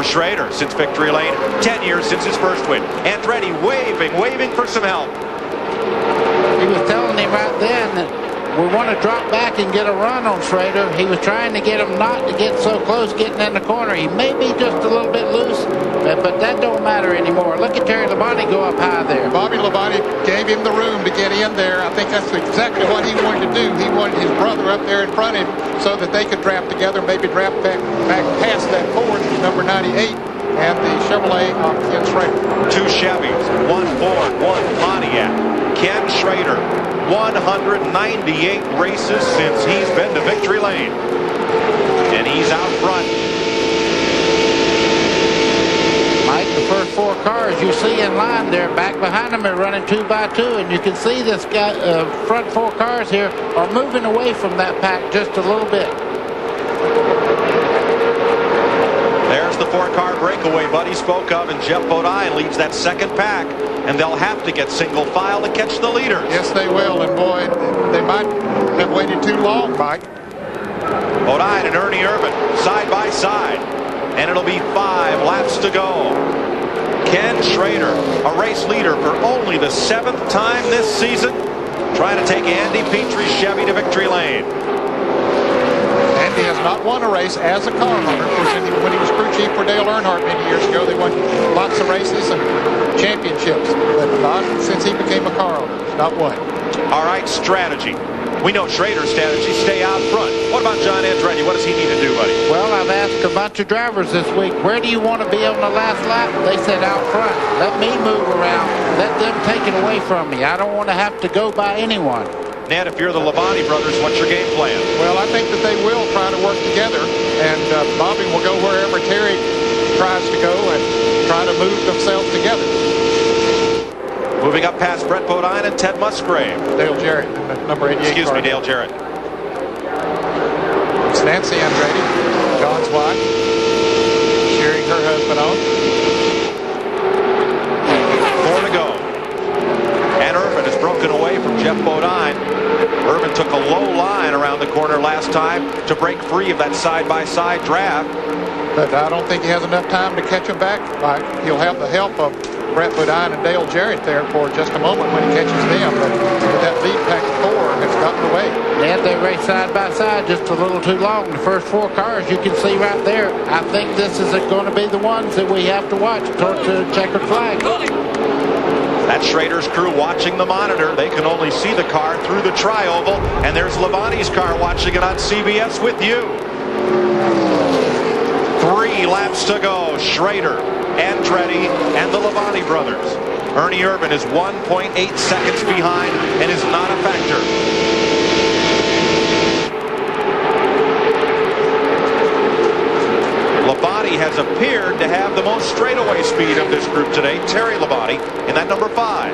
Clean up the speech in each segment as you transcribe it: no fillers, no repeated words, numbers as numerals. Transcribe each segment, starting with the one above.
Schrader since victory lane. 10 years since his first win. Andretti waving for some help. He was telling him right then that we want to drop back and get a run on Schrader. He was trying to get him not to get so close getting in the corner. He may be just a little bit loose, but that don't matter anymore. Look at Terry Labonte go up high there. Bobby Labonte gave him the room to get in there. I think that's exactly what he wanted to do. He wanted his brother up there in front of him so that they could draft together, maybe draft back past that Ford, number 98, and the Chevrolet of Ken Schrader. 2 Chevys, 1 Ford, 1 Pontiac. Ken Schrader, 198 races since he's been to victory lane. And he's out front. Mike, the first 4 cars you see in line there, back behind them are running 2 by 2, and you can see this guy, front 4 cars here are moving away from that pack just a little bit. There's the 4-car breakaway Buddy spoke of, and Jeff Bodine leads that second pack, and they'll have to get single file to catch the leaders. Yes, they will, and boy, they might have waited too long, Mike. Bodine and Ernie Irvin side by side, and it'll be 5 laps to go. Ken Schrader, a race leader for only the 7th time this season, trying to take Andy Petrie's Chevy to victory lane. He has not won a race as a car owner. Of course, when he was crew chief for Dale Earnhardt many years ago, they won lots of races and championships, but not since he became a car owner. He's not won. All right, strategy. We know Schrader's strategy, stay out front. What about John Andretti? What does he need to do, buddy? Well, I've asked a bunch of drivers this week, where do you want to be on the last lap? They said out front. Let me move around. Let them take it away from me. I don't want to have to go by anyone. Ned, if you're the Labonte brothers, what's your game plan? Well, I think that they will try to work together, and Bobby will go wherever Terry tries to go and try to move themselves together. Moving up past Brett Bodine and Ted Musgrave. Dale Jarrett, number 88. Excuse me, Dale Jarrett. It's Nancy Andretti, John's wife, cheering her husband on. 4 to go. And Irvin has broken away from Jeff Bodine. Irvin took a low line around the corner last time to break free of that side-by-side draft. But I don't think he has enough time to catch him back. He'll have the help of Brett Bodine and Dale Jarrett there for just a moment when he catches them. But that lead pack 4 has gotten away. They race side by side just a little too long. The first 4 cars you can see right there. I think this is going to be the ones that we have to watch towards the checkered flag. That's Schrader's crew watching the monitor. They can only see the car through the tri-oval, and there's Labonte's car watching it on CBS with you. 3 laps to go. Schrader, Andretti, and the Labonte brothers. Ernie Irvin is 1.8 seconds behind and is not a factor. Labonte has appeared to have the most straightaway speed of this group today. Terry Labonte in that number 5.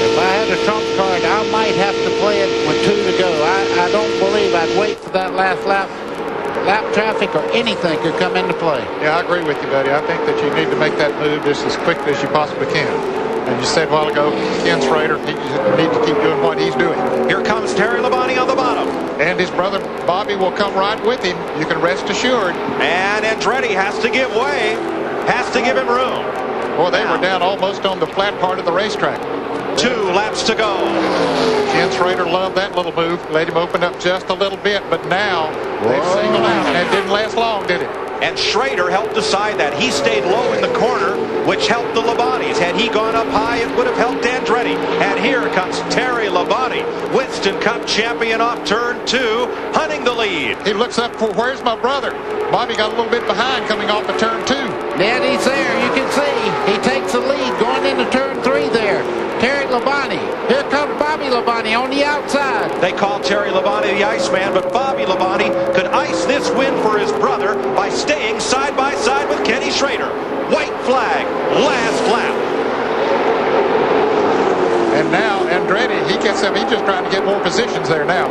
If I had a trump card, I might have to play it with 2 to go. I don't believe I'd wait for that last lap. Lap traffic or anything could come into play. Yeah, I agree with you, buddy. I think that you need to make that move just as quickly as you possibly can. And you said a while ago, Ken Schrader, he needs to keep doing what he's doing. Here comes Terry Labonte on the bottom. And his brother Bobby will come right with him. You can rest assured. And Andretti has to give way. Has to give him room. Boy, they were down almost on the flat part of the racetrack. 2 laps to go. Ken Schrader loved that little move. Let him open up just a little bit. But now they've singled out. And it didn't last long, did it? And Schrader helped decide that. He stayed low in the corner, which helped the Labontes. Had he gone up high, it would have helped Andretti. And here comes Terry Labonte, Winston Cup champion off turn 2, hunting the lead. He looks up for, where's my brother? Bobby got a little bit behind coming off of turn 2. Ned, he's there. You can see he takes the lead going into turn 3 there. Terry Labonte. Here comes Bobby Labonte on the outside. They call Terry Labonte the Iceman, but Bobby Labonte could ice this win for his brother by staying side by side with Kenny Schrader. White flag, last lap. And now Andretti, he gets up. He's just trying to get more positions there now.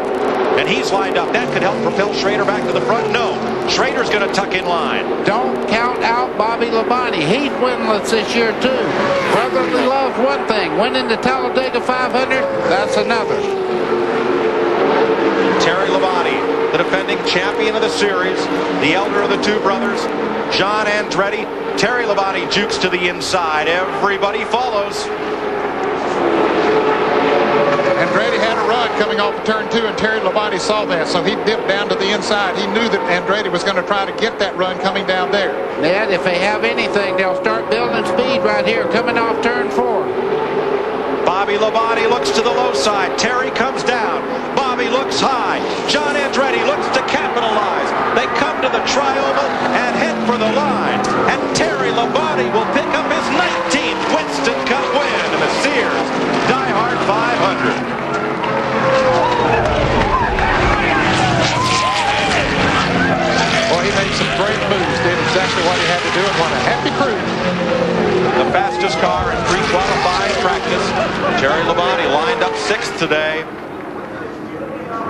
And he's lined up. That could help propel Schrader back to the front. No, Schrader's going to tuck in line. Don't count out Bobby Labonte. He's winless this year too. Brotherly love's one thing. Winning the Talladega 500, that's another. Terry Labonte, the defending champion of the series, the elder of the 2 brothers, John Andretti. Terry Labonte jukes to the inside. Everybody follows. Andretti had a run coming off of turn 2, and Terry Labonte saw that, so he dipped down to the inside. He knew that Andretti was going to try to get that run coming down there. Yeah, if they have anything, they'll start building speed right here coming off turn 4. Bobby Labonte looks to the low side. Terry comes down. Bobby looks high. John Andretti looks to capitalize. They come to the tri-oval and head for the line. And Terry Labonte will pick up his 19th Winston Cup win in the Sears Diehard 500. Well, he made some great moves, did exactly what he had to do, and what a happy crew. The fastest car in pre-qualifying practice. Terry Labonte lined up 6th today.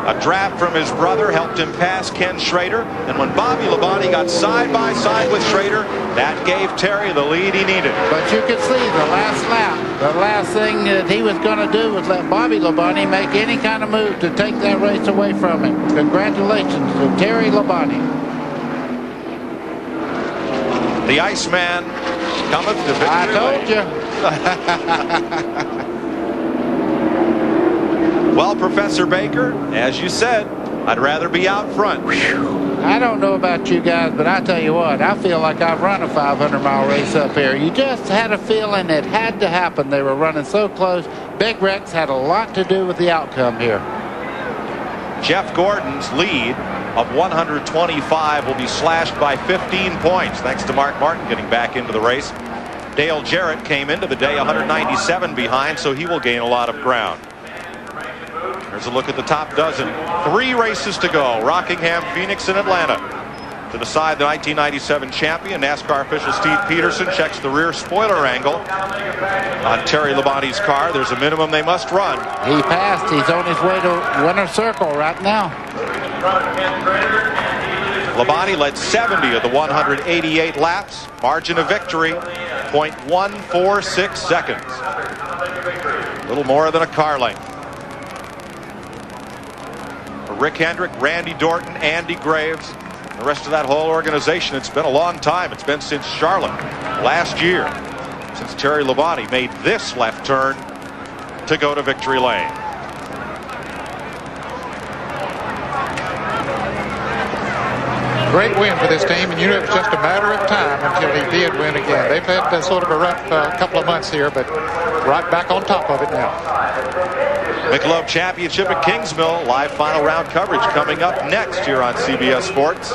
A draft from his brother helped him pass Ken Schrader, and when Bobby Labonte got side by side with Schrader, that gave Terry the lead he needed. But you could see the last lap, the last thing that he was going to do was let Bobby Labonte make any kind of move to take that race away from him. Congratulations to Terry Labonte. The Iceman cometh to victory. I told you. Well, Professor Baker, as you said, I'd rather be out front. I don't know about you guys, but I tell you what, I feel like I've run a 500-mile race up here. You just had a feeling it had to happen. They were running so close. Big Rex had a lot to do with the outcome here. Jeff Gordon's lead of 125 will be slashed by 15 points thanks to Mark Martin getting back into the race. Dale Jarrett came into the day 197 behind, so he will gain a lot of ground. Here's a look at the top dozen. 3 races to go. Rockingham, Phoenix, and Atlanta. To decide the 1997 champion, NASCAR official Steve Peterson checks the rear spoiler angle on Terry Labonte's car. There's a minimum they must run. He passed. He's on his way to winner's circle right now. Labonte led 70 of the 188 laps. Margin of victory, 0.146 seconds. A little more than a car length. For Rick Hendrick, Randy Dorton, Andy Graves, the rest of that whole organization, it's been a long time. It's been since Charlotte last year, since Terry Labonte made this left turn to go to victory lane. Great win for this team, and you know it was just a matter of time until he did win again. They've had sort of a rough couple of months here, but right back on top of it now. Michelob Championship at Kingsmill. Live final round coverage coming up next here on CBS Sports.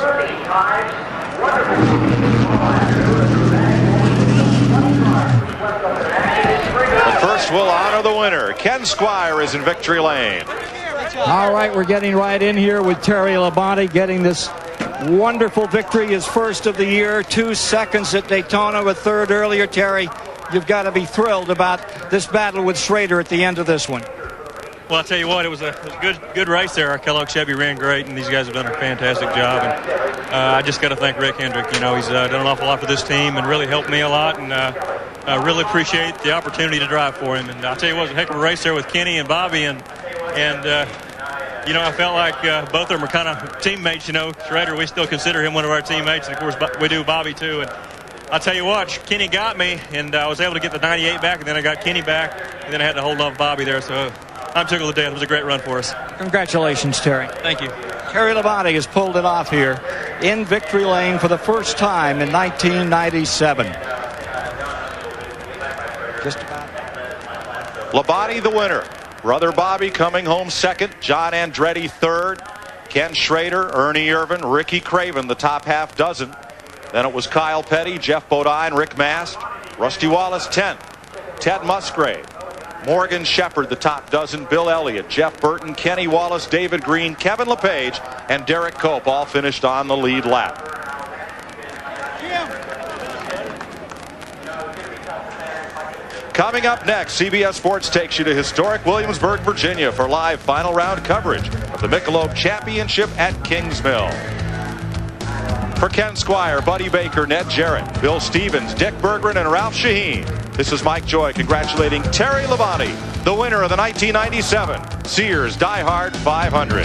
But first, we'll honor the winner. Ken Squire is in victory lane. All right, we're getting right in here with Terry Labonte getting this wonderful victory, his first of the year. 2 seconds at Daytona, with 3rd earlier. Terry, you've got to be thrilled about this battle with Schrader at the end of this one. Well, I'll tell you what, it was a good race there. Our Kellogg Chevy ran great, and these guys have done a fantastic job. And I just got to thank Rick Hendrick. You know, he's done an awful lot for this team and really helped me a lot. And I really appreciate the opportunity to drive for him. And I'll tell you what, it was a heck of a race there with Kenny and Bobby. And you know, I felt like both of them were kind of teammates. You know, Schrader, we still consider him one of our teammates. And, of course, we do Bobby, too. And I'll tell you what, Kenny got me, and I was able to get the 98 back, and then I got Kenny back, and then I had to hold off Bobby there. So I'm tickled to death. It was a great run for us. Congratulations, Terry. Thank you. Terry Labonte has pulled it off here in victory lane for the first time in 1997. Just about. Labonte the winner. Brother Bobby coming home 2nd. John Andretti 3rd. Ken Schrader, Ernie Irvan, Ricky Craven, the top half dozen. Then it was Kyle Petty, Jeff Bodine, Rick Mast, Rusty Wallace 10th. Ted Musgrave, Morgan Shepherd, the top dozen. Bill Elliott, Jeff Burton, Kenny Wallace, David Green, Kevin LePage, and Derek Cope all finished on the lead lap. Coming up next, CBS Sports takes you to historic Williamsburg, Virginia for live final round coverage of the Michelob Championship at Kingsmill. For Ken Squire, Buddy Baker, Ned Jarrett, Bill Stevens, Dick Berggren, and Ralph Shaheen, this is Mike Joy congratulating Terry Labonte, the winner of the 1997 Sears Diehard 500.